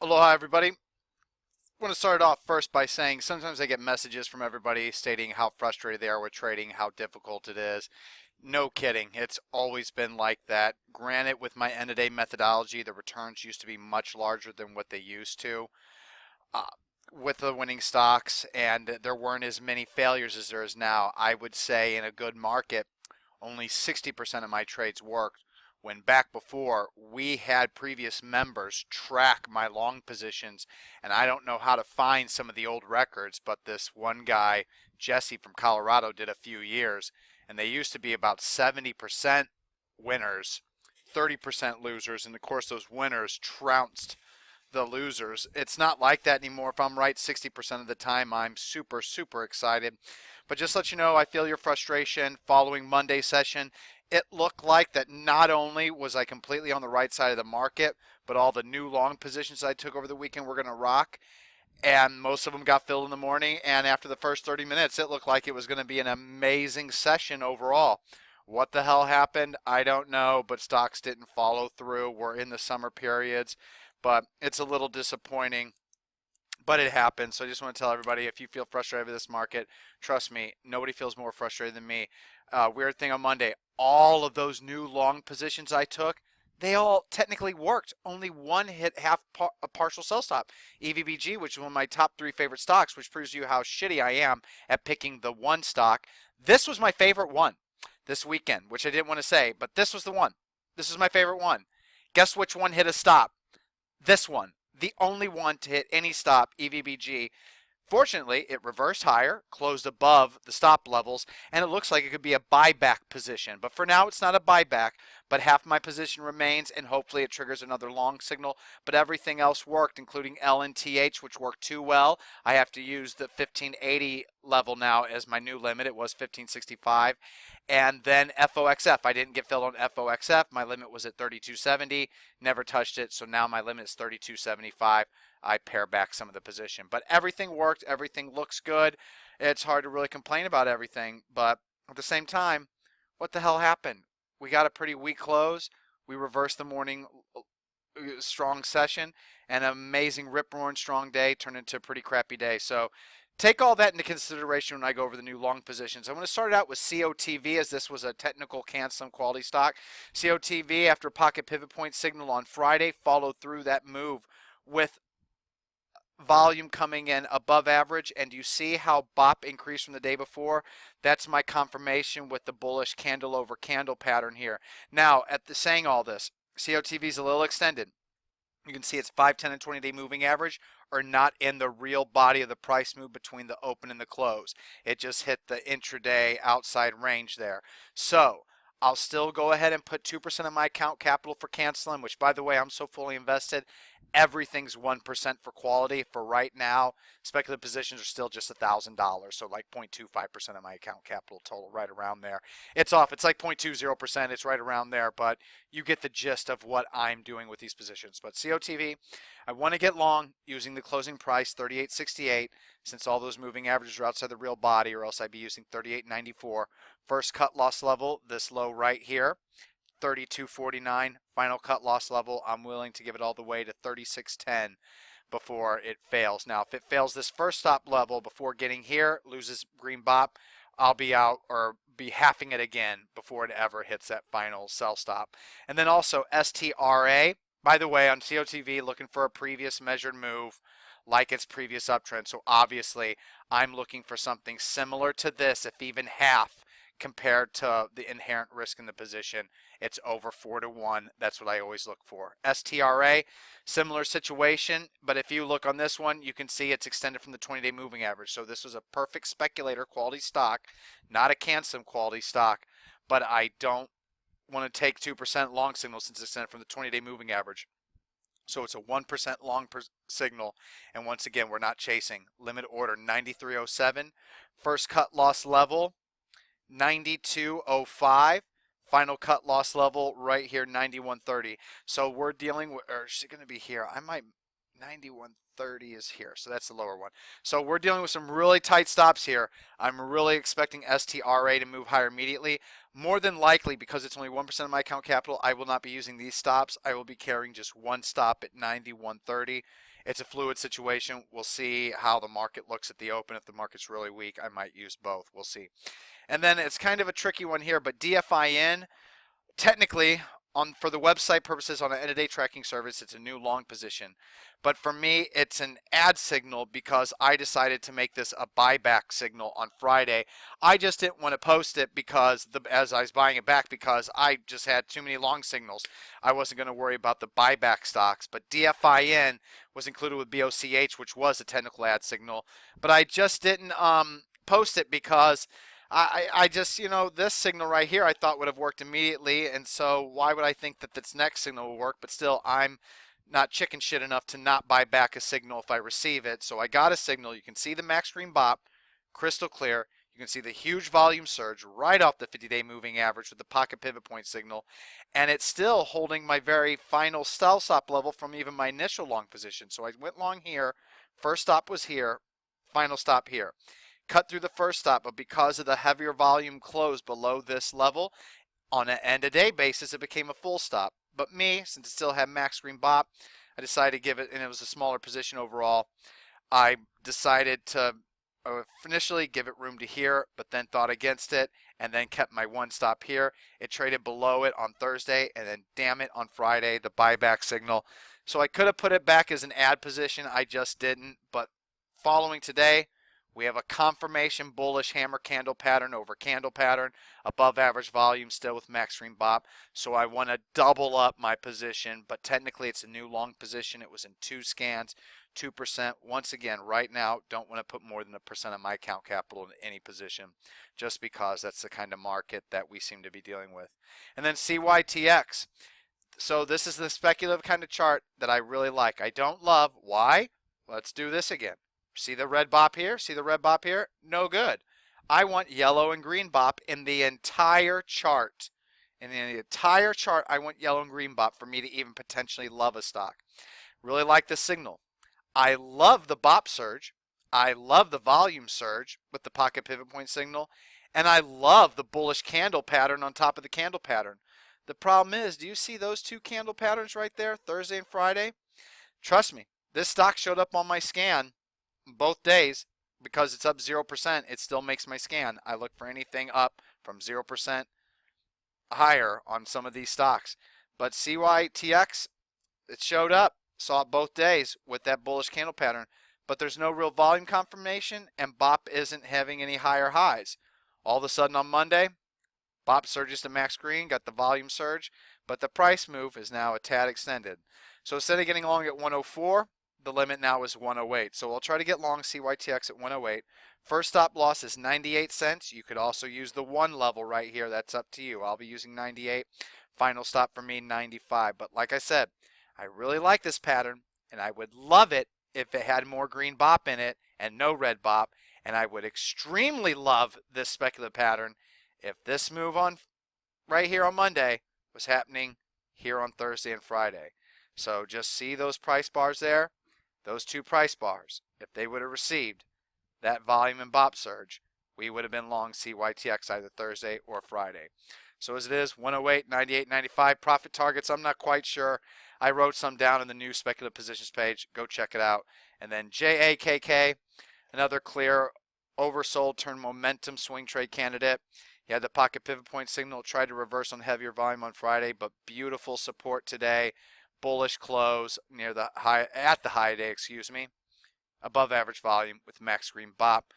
Aloha, everybody. I want to start off first by saying sometimes I get messages from everybody stating how frustrated they are with trading, how difficult it is. No kidding. It's always been like that. Granted, with my end of day methodology, the returns used to be much larger than what they used to uh, with the winning stocks, and there weren't as many failures as there is now. I would say in a good market, only 60% of my trades worked. When back before, we had previous members track my long positions, and I don't know how to find some of the old records, but this one guy, Jesse from Colorado, did a few years, and they used to be about 70% winners, 30% losers, and of course those winners trounced the losers. It's not like that anymore. If I'm right 60% of the time, I'm super, super excited. But just let you know, I feel your frustration following Monday's session. It looked like that not only was I completely on the right side of the market, but all the new long positions I took over the weekend were going to rock. And most of them got filled in the morning. And after the first 30 minutes, it looked like it was going to be an amazing session overall. What the hell happened? I don't know, but stocks didn't follow through. We're in the summer periods, but it's a little disappointing. But it happens. So I just want to tell everybody, if you feel frustrated with this market, trust me, nobody feels more frustrated than me. Weird thing on Monday, all of those new long positions I took, they all technically worked. Only one hit a partial sell stop. EVBG, which is one of my top 3 favorite stocks, which proves to you how shitty I am at picking the one stock. This was my favorite one this weekend, which I didn't want to say, but this was the one. This is my favorite one. Guess which one hit a stop? This one, the only one to hit any stop, EVBG. Fortunately, it reversed higher, closed above the stop levels, and it looks like it could be a buyback position. But for now, it's not a buyback, but half my position remains, and hopefully it triggers another long signal. But everything else worked, including LNTH, which worked too well. I have to use the 1580 level now as my new limit. It was 1565. And then FOXF. I didn't get filled on FOXF. My limit was at 3270. Never touched it, so now my limit is 3275. I pare back some of the position. But everything worked. Everything looks good. It's hard to really complain about everything. But at the same time, what the hell happened? We got a pretty weak close. We reversed the morning strong session. An amazing rip-roaring strong day turned into a pretty crappy day. So take all that into consideration when I go over the new long positions. I'm going to start out with COTV, as this was a technical canceling quality stock. COTV, after pocket pivot point signal on Friday, followed through that move with volume coming in above average, and you see how BOP increased from the day before? That's my confirmation with the bullish candle over candle pattern here. Now, at the saying all this, COTV is a little extended. You can see it's 5, 10, and 20-day moving average are not in the real body of the price move between the open and the close. It just hit the intraday outside range there. So I'll still go ahead and put 2% of my account capital for canceling, which, by the way, I'm so fully invested. Everything's 1% for quality for right now. Speculative positions are still just $1,000, so like 0.25% of my account capital total, right around there. It's off. It's like 0.20%. It's right around there, but you get the gist of what I'm doing with these positions. But COTV, I want to get long using the closing price 38.68, since all those moving averages are outside the real body, or else I'd be using 38.94. First cut loss level, this low right here, 32.49. Final cut loss level, I'm willing to give it all the way to 36.10 before it fails. Now, if it fails this first stop level before getting here, loses green BOP, I'll be out or be halving it again before it ever hits that final sell stop. And then also STRA, by the way, on COTV, looking for a previous measured move like its previous uptrend. So obviously, I'm looking for something similar to this, if even half, compared to the inherent risk in the position. It's over 4-1. That's what I always look for. STRA, similar situation, but if you look on this one, you can see it's extended from the 20-day moving average. So this was a perfect speculator quality stock, not a CANSOM quality stock, but I don't want to take 2% long signal since it's extended from the 20-day moving average. So it's a 1% long signal, and once again, we're not chasing. Limit order 93.07. First cut loss level 92.05. Final cut loss level right here 91.30. So we're dealing with, or is it going to be here? I might 91.30 is here, so that's the lower one. So we're dealing with some really tight stops here. I'm really expecting STRA to move higher immediately. More than likely, because it's only 1% of my account capital, I will not be using these stops. I will be carrying just one stop at 91.30. It's a fluid situation. We'll see how the market looks at the open. If the market's really weak, I might use both. We'll see. And then it's kind of a tricky one here, but DFIN, technically, for the website purposes on an end-of-day tracking service, it's a new long position. But for me, it's an ad signal because I decided to make this a buyback signal on Friday. I just didn't want to post it because as I was buying it back, because I just had too many long signals. I wasn't going to worry about the buyback stocks. But DFIN was included with BOCH, which was a technical ad signal. But I just didn't post it because I just, this signal right here I thought would have worked immediately, and so why would I think that this next signal will work? But still, I'm not chicken shit enough to not buy back a signal if I receive it. So I got a signal. You can see the max green bop, crystal clear. You can see the huge volume surge right off the 50-day moving average with the pocket pivot point signal, and it's still holding my very final sell stop level from even my initial long position. So I went long here, first stop was here, final stop here. Cut through the first stop, but because of the heavier volume close below this level, on an end-of-day basis, it became a full stop. But me, since it still had max green bop, I decided to give it, and it was a smaller position overall, I decided to initially give it room to here, but then thought against it, and then kept my one stop here. It traded below it on Thursday, and then damn it, on Friday, the buyback signal. So I could have put it back as an ad position, I just didn't, but following today, we have a confirmation bullish hammer candle pattern over candle pattern, above average volume still with max green bop. So I want to double up my position, but technically it's a new long position. It was in 2 scans, 2%. Once again, right now, don't want to put more than 1% of my account capital in any position, just because that's the kind of market that we seem to be dealing with. And then CYTX. So this is the speculative kind of chart that I really like. I don't love. Why? Let's do this again. See the red bop here? See the red bop here? No good. I want yellow and green bop in the entire chart. In the entire chart, I want yellow and green bop for me to even potentially love a stock. Really like the signal. I love the bop surge. I love the volume surge with the pocket pivot point signal. And I love the bullish candle pattern on top of the candle pattern. The problem is, do you see those 2 candle patterns right there, Thursday and Friday? Trust me, this stock showed up on my scan both days. Because it's up 0%, it still makes my scan. I look for anything up from 0% higher on some of these stocks. But CYTX, it showed up, saw it both days with that bullish candle pattern. But there's no real volume confirmation, and BOP isn't having any higher highs. All of a sudden on Monday, BOP surges to max green, got the volume surge, but the price move is now a tad extended. So instead of getting long at 104, the limit now is 108. So we'll try to get long CYTX at 108. First stop loss is 98 cents. You could also use the 1 level right here. That's up to you. I'll be using 98. Final stop for me, 95. But like I said, I really like this pattern, and I would love it if it had more green bop in it and no red bop. And I would extremely love this speculative pattern if this move on right here on Monday was happening here on Thursday and Friday. So just see those price bars there. Those 2 price bars, if they would have received that volume and bop surge, we would have been long CYTX either Thursday or Friday. So as it is, 108, 98, 95 profit targets. I'm not quite sure. I wrote some down in the new speculative positions page. Go check it out. And then JAKK, another clear oversold turn momentum swing trade candidate. He had the pocket pivot point signal, tried to reverse on heavier volume on Friday, but beautiful support today. Bullish close near the high, at the high day, above average volume with max green bop.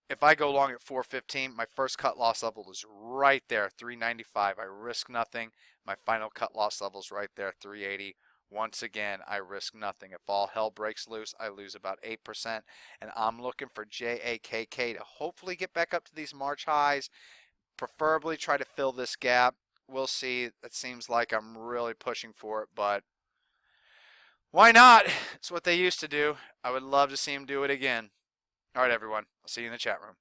If I go long at 415, my first cut loss level is right there, 395. I risk nothing. My final cut loss level is right there, 380. Once again, I risk nothing. If all hell breaks loose, I lose about 8%. And I'm looking for JAKK to hopefully get back up to these March highs, preferably try to fill this gap. We'll see. It seems like I'm really pushing for it, but why not? It's what they used to do. I would love to see them do it again. All right, everyone. I'll see you in the chat room.